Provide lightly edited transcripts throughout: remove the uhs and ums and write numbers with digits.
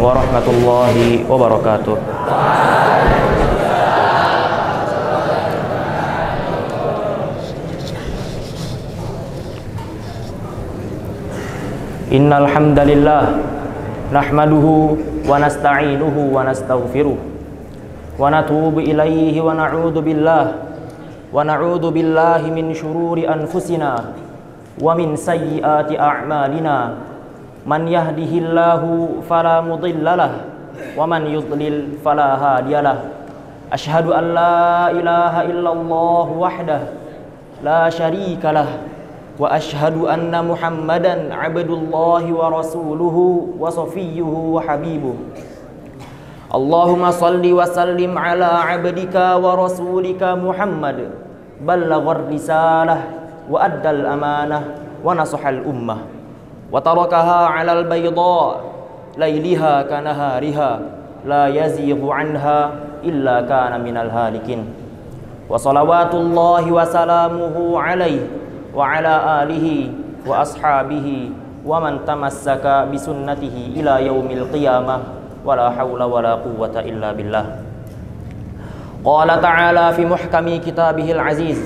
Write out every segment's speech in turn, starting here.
warahmatullahi wabarakatuh. Innal hamdalillah nahmaduhu wa nasta'inuhu wa nastaghfiruh wa natubu ilaihi wa na'udzu billahi min syururi anfusina wa min sayyiati a'malina. Man yahdihillahu fala mudhillalah wa man yudlil fala hadiyalah. Asyhadu an la ilaha illallah wahdah la syarikalah wa asyhadu anna Muhammadan abdullahi wa rasuluhu wa safiyyuhu wa habibuh. Allahumma salli wa sallim ala abdika wa rasulika Muhammad, ballaghar risalah wa addal amanah wa nasahal ummah wa tarakaha ala al-bayda layliha kanahariha la yazighu anha illa kana minal halikin. Wa salawatullahi wa salamuhu alaihi wa ala alihi wa ashabihi wa man tamassaka bisunnatihi ila yaumil qiyamah wa la hawla wa la quwwata illa billah. Qala ta'ala fi muhkami kitabihil aziz,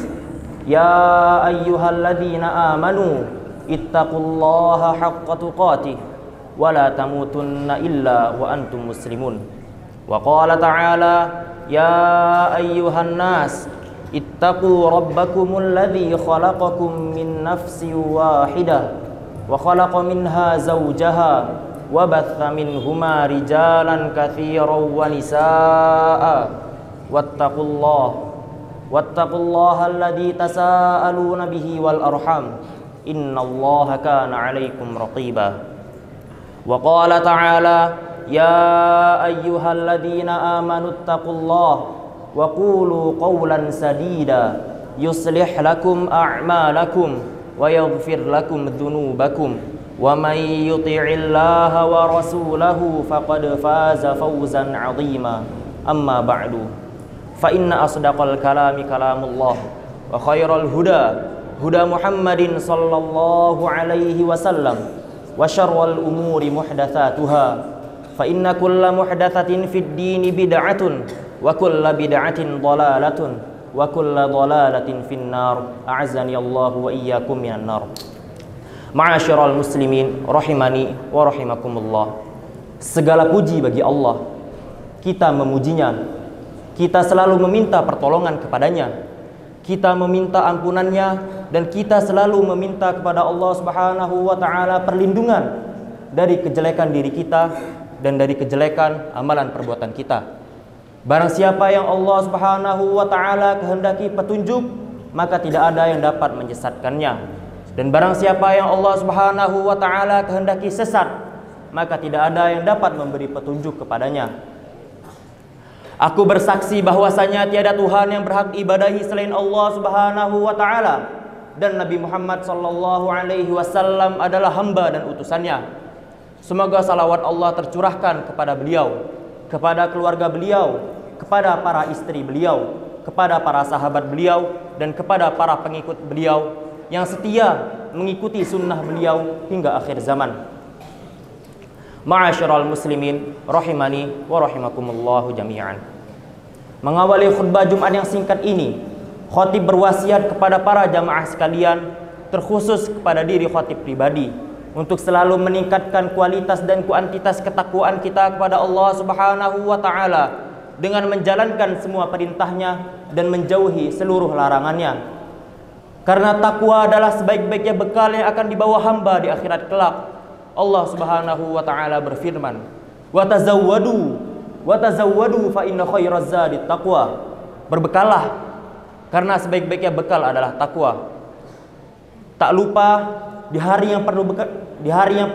ya ayyuhalladzina amanu ittaqullaha haqqa tuqatih wa la tamutunna illa wa antum muslimun. Wa qala ta'ala ya ayyuhan nas ittaqu rabbakumul ladzi khalaqakum min nafsin wahidah wa khalaqa minha zawjaha wa batha minhuma rijalan katsiran wa nisaa wattaqullaha alladzi tasaaluna bihi wal arham innallaha kana 'alaikum raqiba. Wa qala ta'ala ya ayyuhalladzina amanu ittaqullaha wa qulu qawlan sadida yuslih lakum a'malakum wa yaghfir lakum dhunubakum wa may yuti'illaha wa rasulahu faqad faza fawzan 'azima. Amma ba'du, fa inna asdaqal kalami kalamullah wa khairal huda Muhammadin sallallahu alaihi wasallam wa syarrul umuri muhdatsatuha fa inna kulla muhdatsatin fid dini bid'atun wa kulla bid'atin dhalalatun wa kulla dhalalatin finnar. A'azzani Allahu wa iyyakum minan nar. Ma'asyiral muslimin rahimani wa rahimakumullah. Segala puji bagi Allah. Kita memujinya. Kita selalu meminta pertolongan kepadanya. Kita meminta ampunannya dan kita selalu meminta kepada Allah Subhanahu wa taala perlindungan dari kejelekan diri kita dan dari kejelekan amalan perbuatan kita. Barang siapa yang Allah Subhanahu wa ta'ala kehendaki petunjuk, maka tidak ada yang dapat menyesatkannya. Dan barang siapa yang Allah Subhanahu wa ta'ala kehendaki sesat, maka tidak ada yang dapat memberi petunjuk kepadanya. Aku bersaksi bahwasanya tiada Tuhan yang berhak ibadahi selain Allah Subhanahu wa ta'ala, dan Nabi Muhammad sallallahu alaihi wasallam adalah hamba dan utusannya. Semoga salawat Allah tercurahkan kepada beliau, kepada keluarga beliau, kepada para istri beliau, kepada para sahabat beliau, dan kepada para pengikut beliau yang setia mengikuti sunnah beliau hingga akhir zaman. Ma'asyiral muslimin rahimani wa rahimakumullahu jami'an. Mengawali khutbah Jumat yang singkat ini, khatib berwasiat kepada para jamaah sekalian, terkhusus kepada diri khatib pribadi, untuk selalu meningkatkan kualitas dan kuantitas ketakwaan kita kepada Allah Subhanahu wa ta'ala dengan menjalankan semua perintahnya dan menjauhi seluruh larangannya. Karena takwa adalah sebaik-baiknya bekal yang akan dibawa hamba di akhirat kelak. Allah Subhanahu wa ta'ala berfirman, wa tazawwadu fa inna khairaz zadi taqwa. Berbekallah karena sebaik-baiknya bekal adalah takwa. Tak lupa di hari yang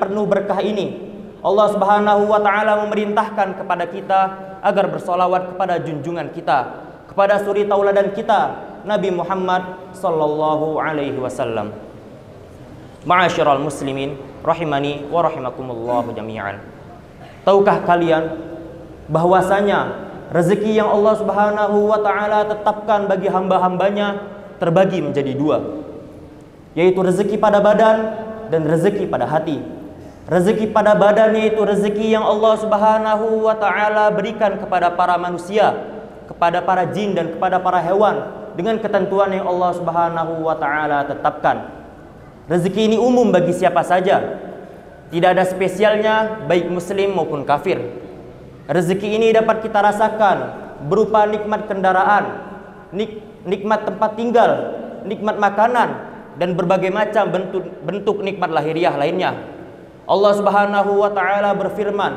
penuh berkah ini, Allah Subhanahu wa ta'ala memerintahkan kepada kita agar bersolawat kepada junjungan kita, kepada suri tauladan kita, Nabi Muhammad sallallahu alaihi wasallam. Ma'asyiral muslimin rahimani wa rahimakumullahu jami'an. Tahukah kalian bahwasanya rezeki yang Allah Subhanahu wa ta'ala tetapkan bagi hamba-hambanya terbagi menjadi dua, yaitu rezeki pada badan dan rezeki pada hati. Rezeki pada badannya itu rezeki yang Allah Subhanahu wa ta'ala berikan kepada para manusia, kepada para jin dan kepada para hewan dengan ketentuan yang Allah Subhanahu wa ta'ala tetapkan. Rezeki ini umum bagi siapa saja, tidak ada spesialnya baik muslim maupun kafir. Rezeki ini dapat kita rasakan berupa nikmat kendaraan, nikmat tempat tinggal, nikmat makanan, dan berbagai macam bentuk nikmat lahiriah lainnya. Allah Subhanahu wa ta'ala berfirman,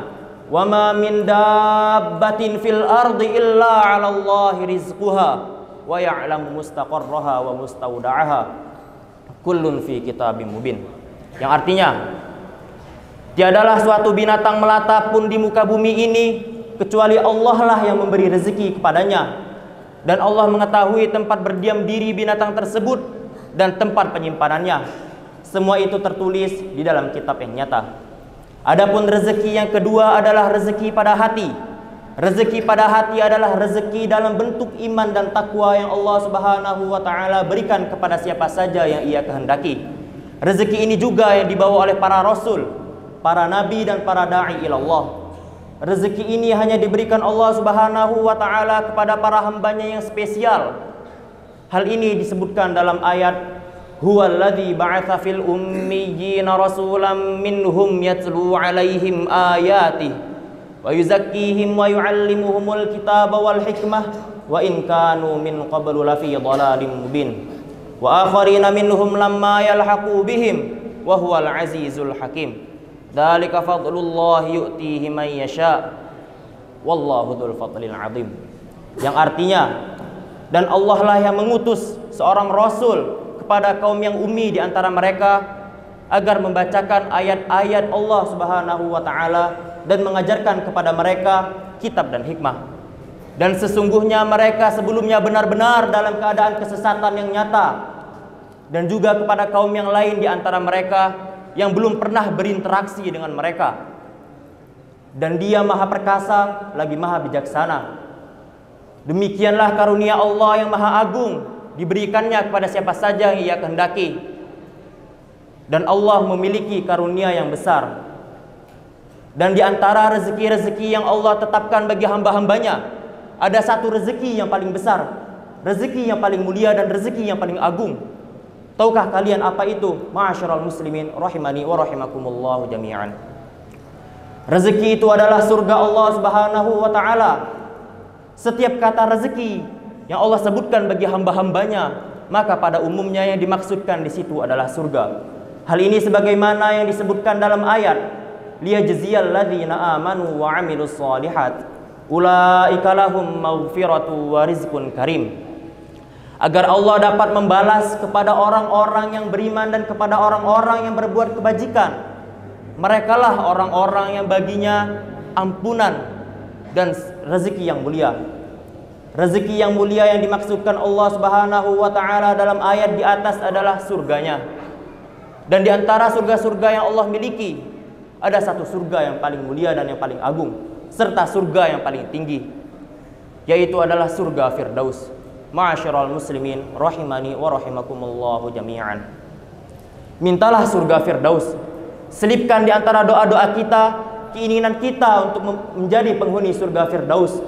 "Wa ma min dabbatin fil ardi illa 'ala Allahi rizquha wa ya'lamu mustaqarraha wa mustawda'aha kullun fi kitabim mubin." Yang artinya, tiadalah suatu binatang melata pun di muka bumi ini kecuali Allah lah yang memberi rezeki kepadanya, dan Allah mengetahui tempat berdiam diri binatang tersebut dan tempat penyimpanannya. Semua itu tertulis di dalam kitab yang nyata. Adapun rezeki yang kedua adalah rezeki pada hati. Rezeki pada hati adalah rezeki dalam bentuk iman dan takwa yang Allah Subhanahu wa ta'ala berikan kepada siapa saja yang Ia kehendaki. Rezeki ini juga yang dibawa oleh para rasul, para nabi dan para da'i ilallah. Rezeki ini hanya diberikan Allah Subhanahu wa ta'ala kepada para hambanya yang spesial. Hal ini disebutkan dalam ayat, "Huwallazi ba'atsa fil ummiyina rasulan minhum yatlu 'alaihim ayatihi wa yuzakkihim wa yu'allimuhumul kitaba wal hikmah wa in kanu min qablu lafi dhalalin mubin wa akharina minhum lamma yalhaqu bihim wa huwal azizul hakim dzalika fadlullahi yu'tihi man yasha wallahu dzul fadlil 'adzim." Yang artinya, dan Allah lah yang mengutus seorang rasul kepada kaum yang ummi di antara mereka agar membacakan ayat-ayat Allah Subhanahu wa ta'ala dan mengajarkan kepada mereka kitab dan hikmah. Dan sesungguhnya mereka sebelumnya benar-benar dalam keadaan kesesatan yang nyata, dan juga kepada kaum yang lain di antara mereka yang belum pernah berinteraksi dengan mereka. Dan Dia Maha Perkasa lagi Maha Bijaksana. Demikianlah karunia Allah yang Maha Agung diberikannya kepada siapa saja yang Ia kehendaki. Dan Allah memiliki karunia yang besar. Dan di antara rezeki-rezeki yang Allah tetapkan bagi hamba-hambanya, ada satu rezeki yang paling besar, rezeki yang paling mulia dan rezeki yang paling agung. Tahukah kalian apa itu? Ma'asyiral muslimin rahimani wa rahimakumullah jami'an. Rezeki itu adalah surga Allah Subhanahu wa ta'ala. Setiap kata rezeki yang Allah sebutkan bagi hamba-hambanya, maka pada umumnya yang dimaksudkan di situ adalah surga. Hal ini sebagaimana yang disebutkan dalam ayat, liyajziyal ladzina amanu wa 'amilus shalihat ulaika lahum maghfiratu wa rizqun karim. Agar Allah dapat membalas kepada orang-orang yang beriman dan kepada orang-orang yang berbuat kebajikan. Merekalah orang-orang yang baginya ampunan dan rezeki yang mulia. Rezeki yang mulia yang dimaksudkan Allah Subhanahu wa ta'ala dalam ayat di atas adalah surganya. Dan di antara surga-surga yang Allah miliki, ada satu surga yang paling mulia dan yang paling agung, serta surga yang paling tinggi, yaitu adalah surga Firdaus. Ma'asyiral muslimin rahimani wa rahimakumullahu jami'an. Mintalah surga Firdaus. Selipkan di antara doa-doa kita keinginan kita untuk menjadi penghuni surga Firdaus.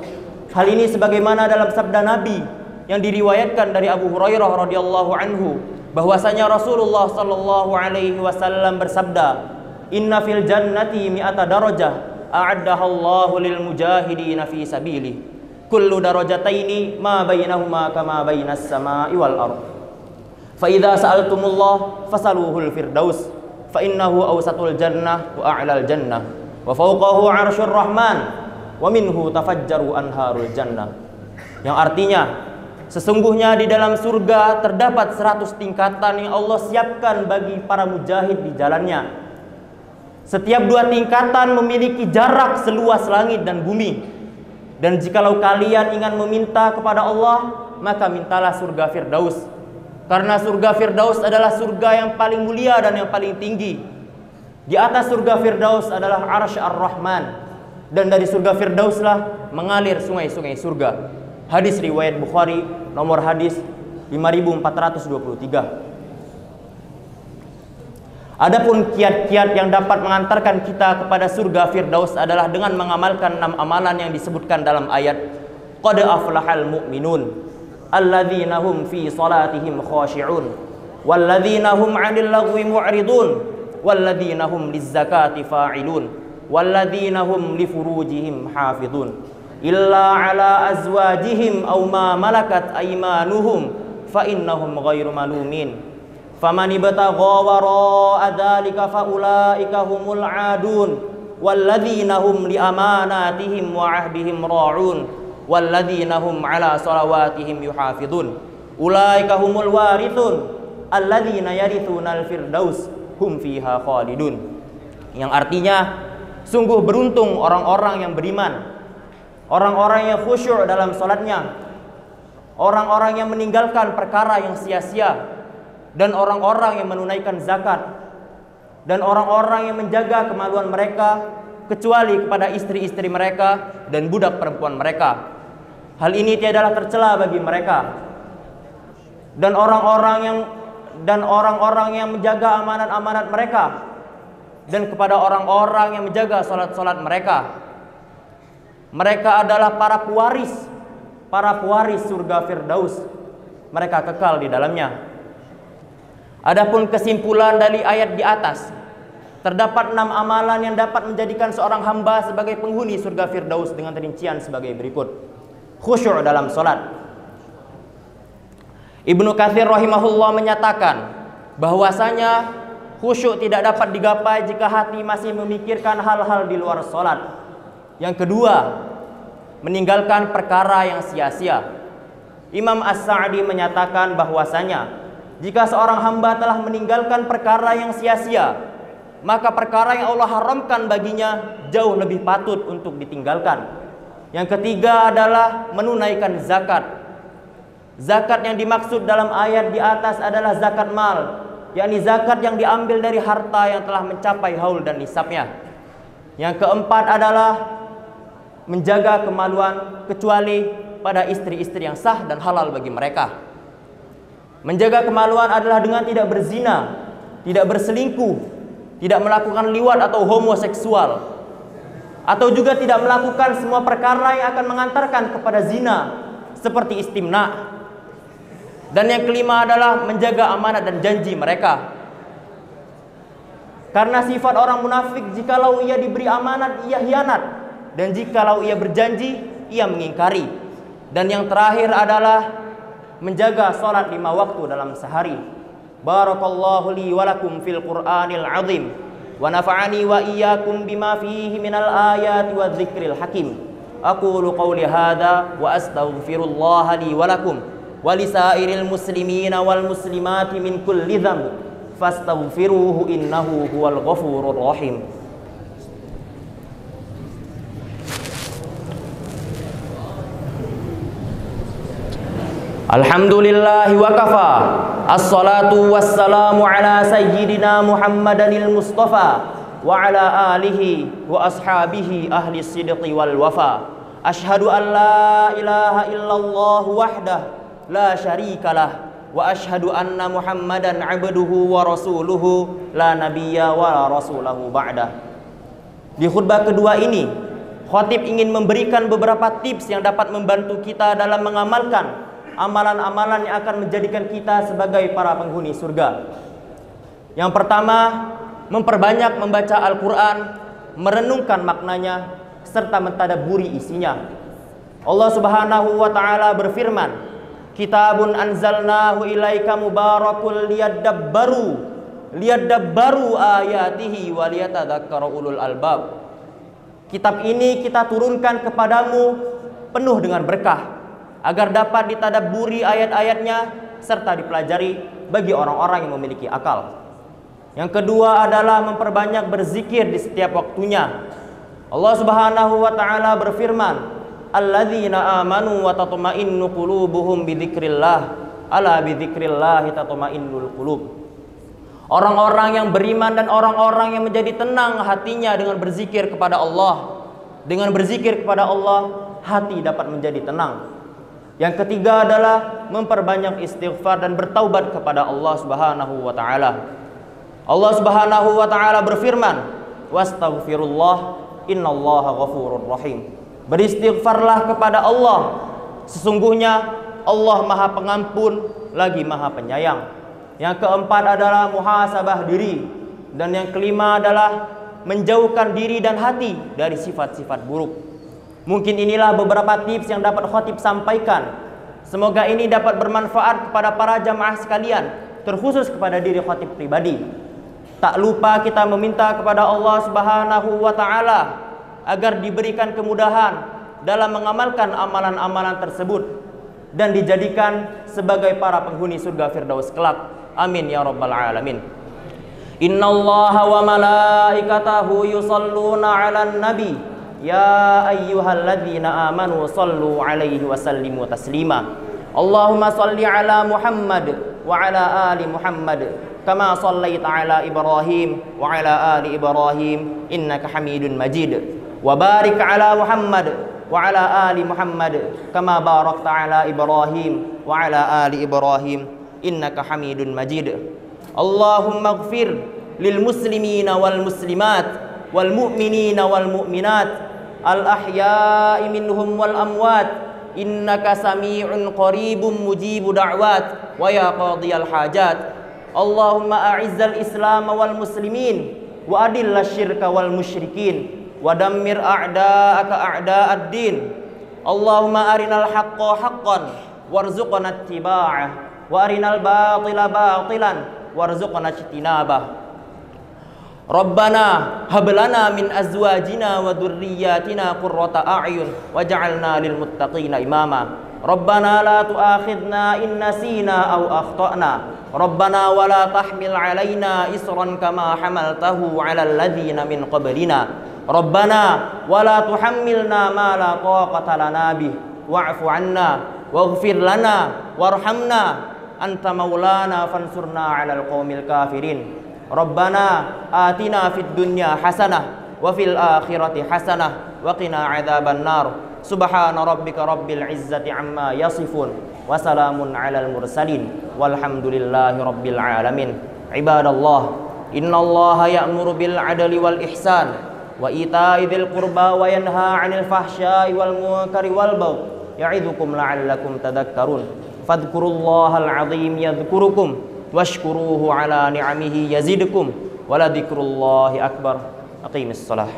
Hal ini sebagaimana dalam sabda Nabi yang diriwayatkan dari Abu Hurairah radhiyallahu anhu, bahwasanya Rasulullah sallallahu alaihi wasallam bersabda, "Inna fil jannati mi'ata darajah a'addaha Allahu lil mujahidin fi sabili. Kullu darajataini ma bainahuma kama bainas sama'i wal ard. Fa idza sa'altumullah fasaluhul firdaus fa innahu awsatul jannah wa a'lal jannah wa fawqahu 'arsyur rahman wa minhu tafajjaru anharul jannah." Yang artinya, sesungguhnya di dalam surga terdapat 100 tingkatan yang Allah siapkan bagi para mujahid di jalannya. Setiap 2 tingkatan memiliki jarak seluas langit dan bumi. Dan jikalau kalian ingin meminta kepada Allah, maka mintalah surga Firdaus. Karena surga Firdaus adalah surga yang paling mulia dan yang paling tinggi. Di atas surga Firdaus adalah Arsy Ar-Rahman. Dan dari surga Firdauslah mengalir sungai-sungai surga. Hadis riwayat Bukhari, nomor hadis 5423. Adapun kiat-kiat yang dapat mengantarkan kita kepada surga Firdaus adalah dengan mengamalkan 6 amalan yang disebutkan dalam ayat qad aflahal mu'minun alladzina hum fi salatihim khashi'un walladzina hum 'anil lagwi mu'ridun walladzina hum lizzakati fa'ilun walladzina hum li furujihim hafizun illa 'ala azwajihim aw ma malakat aymanuhum fa innahum ghairu malumin faman ibtagha wara'a dzalika faulaika humul 'adun walladzina hum li amanatihim wa 'ahdihim ra'un walladzina hum 'ala salawatihim yuhafizun ulaika humul warithun alladzina yarithunal firdaus hum fiha khalidun. Yang artinya, sungguh beruntung orang-orang yang beriman, orang-orang yang khusyuk dalam salatnya, orang-orang yang meninggalkan perkara yang sia-sia, dan orang-orang yang menunaikan zakat, dan orang-orang yang menjaga kemaluan mereka kecuali kepada istri-istri mereka dan budak perempuan mereka. Hal ini tiadalah tercela bagi mereka. Dan orang-orang yang menjaga amanat-amanat mereka, dan kepada orang-orang yang menjaga salat-salat mereka. Mereka adalah para pewaris surga Firdaus. Mereka kekal di dalamnya. Adapun kesimpulan dari ayat di atas, terdapat 6 amalan yang dapat menjadikan seorang hamba sebagai penghuni surga Firdaus dengan rincian sebagai berikut. Khusyuk dalam salat. Ibnu Katsir rahimahullah menyatakan bahwasanya khusyuk tidak dapat digapai jika hati masih memikirkan hal-hal di luar salat. Yang kedua, meninggalkan perkara yang sia-sia. Imam As-Sa'di menyatakan bahwasanya jika seorang hamba telah meninggalkan perkara yang sia-sia, maka perkara yang Allah haramkan baginya jauh lebih patut untuk ditinggalkan. Yang ketiga adalah menunaikan zakat. Zakat yang dimaksud dalam ayat di atas adalah zakat mal, yakni zakat yang diambil dari harta yang telah mencapai haul dan nisabnya. Yang keempat adalah menjaga kemaluan kecuali pada istri-istri yang sah dan halal bagi mereka. Menjaga kemaluan adalah dengan tidak berzina, tidak berselingkuh, tidak melakukan liwat atau homoseksual, atau juga tidak melakukan semua perkara yang akan mengantarkan kepada zina seperti istimna. Dan yang kelima adalah menjaga amanat dan janji mereka. Karena sifat orang munafik, jikalau ia diberi amanat ia hianat, dan jikalau ia berjanji ia mengingkari. Dan yang terakhir adalah menjaga salat 5 waktu dalam sehari. Barakallahu li wa lakum fil Qur'anil azim wa nafa'ani wa iyyakum bima fihi minal ayati wadh-dhikril hakim. Aqulu qawli hadza wa astaghfirullaha li wa lakum wa lisairil muslimina wal muslimati min kulli dhanb fastaghfiruhu innahu huwal ghafurur rahim. Alhamdulillahi wa kafa. Assalatu wassalamu ala sayyidina Muhammadanil Mustafa wa ala alihi wa ashabihi ahli sidqi wal wafa. Ashhadu an la ilaha illallah wahdah la syarikalah wa ashhadu anna Muhammadan abduhu wa rasuluhu la nabiyya wa rasulahu ba'dah. Di khutbah kedua ini, khatib ingin memberikan beberapa tips yang dapat membantu kita dalam mengamalkan amalan-amalan yang akan menjadikan kita sebagai para penghuni surga. Yang pertama, memperbanyak membaca Al-Quran, merenungkan maknanya, serta mentadabburi isinya. Allah Subhanahu wa ta'ala berfirman, Kitabun anzalnahu ilaika mubarakul liyadabbaru ayatihi wa liyatadzakkara ulul albab. Kitab ini kita turunkan kepadamu penuh dengan berkah, agar dapat ditadabburi ayat-ayatnya serta dipelajari bagi orang-orang yang memiliki akal. Yang kedua adalah memperbanyak berzikir di setiap waktunya. Allah Subhanahu wa ta'ala berfirman, alladzina amanu wa tatma'innu qulubuhum bidzikrillah ala bidzikrillah tatma'innul qulub. Orang-orang yang beriman dan orang-orang yang menjadi tenang hatinya dengan berzikir kepada Allah. Dengan berzikir kepada Allah, hati dapat menjadi tenang. Yang ketiga adalah memperbanyak istighfar dan bertaubat kepada Allah Subhanahu wa ta'ala. Allah Subhanahu wa taala berfirman, "Wastaghfirullah, innallaha ghafurur rahim." Beristighfarlah kepada Allah, sesungguhnya Allah Maha Pengampun lagi Maha Penyayang. Yang keempat adalah muhasabah diri, dan yang kelima adalah menjauhkan diri dan hati dari sifat-sifat buruk. Mungkin inilah beberapa tips yang dapat khatib sampaikan. Semoga ini dapat bermanfaat kepada para jamaah sekalian, terkhusus kepada diri khatib pribadi. Tak lupa kita meminta kepada Allah Subhanahu wa taala agar diberikan kemudahan dalam mengamalkan amalan-amalan tersebut dan dijadikan sebagai para penghuni surga Firdaus kelak. Amin ya rabbal alamin. Innallaha wa malaikatahu yusalluna 'alan nabi ya ayyuhalladzina amanu sallu 'alaihi wa sallimu taslima. Allahumma salli 'ala Muhammad wa 'ala ali Muhammad kama shallaita 'ala Ibrahim wa 'ala ali Ibrahim innaka Hamidun Majid. Wa barik 'ala Muhammad wa 'ala ali Muhammad kama barakta 'ala Ibrahim wa 'ala ali Ibrahim innaka Hamidun Majid. Allahumma ighfir lil muslimina wal muslimat wal mu'minina wal mu'minat al ahya'i minhum wal amwat innaka sami'un qaribun mujibu da'wat wa ya qadiyal hajat. Allahumma a'izzal islam wal muslimin wa adillash syirka wal musyrikin wa dammir a'da'aka a'da'ad din. Allahumma arinal haqqa haqqan warzuqna ittiba'ah wa arinal batila batilan warzuqna ijtinabah. Rabbana hab lana min azwajina wa dhurriyyatina qurrata a'yun waj'alna lil muttaqina imama. Rabbana la tu'akhidna in nasina aw akhtana. Rabbana wa la tahmil 'alaina isran kama hamaltahu 'alal ladzina min qablina. Rabbana wa la tuhammilna ma la taqata lana bih wa'fu 'anna waghfir lana warhamna anta maulana fansurna 'alal qaumil kafirin. Rabbana atina fid dunya hasanah wa fil akhirati hasanah wa qina 'adzaban nar. Subhana rabbika rabbil izzati amma yasifun wa salamun 'alal mursalin walhamdulillahi rabbil alamin. Ibadallah, innallaha ya'muru bil 'adli wal ihsan wa ita'i dzil qurba wa yanha 'anil fahsya'i wal munkari wal baghi ya'idzukum la'allakum tadhakkarun. Fadhkurullahal 'azim yadhkurukum washkuruhu 'ala ni'amihi yazidkum wa la dzikrullahi akbar. Aqimis shalah.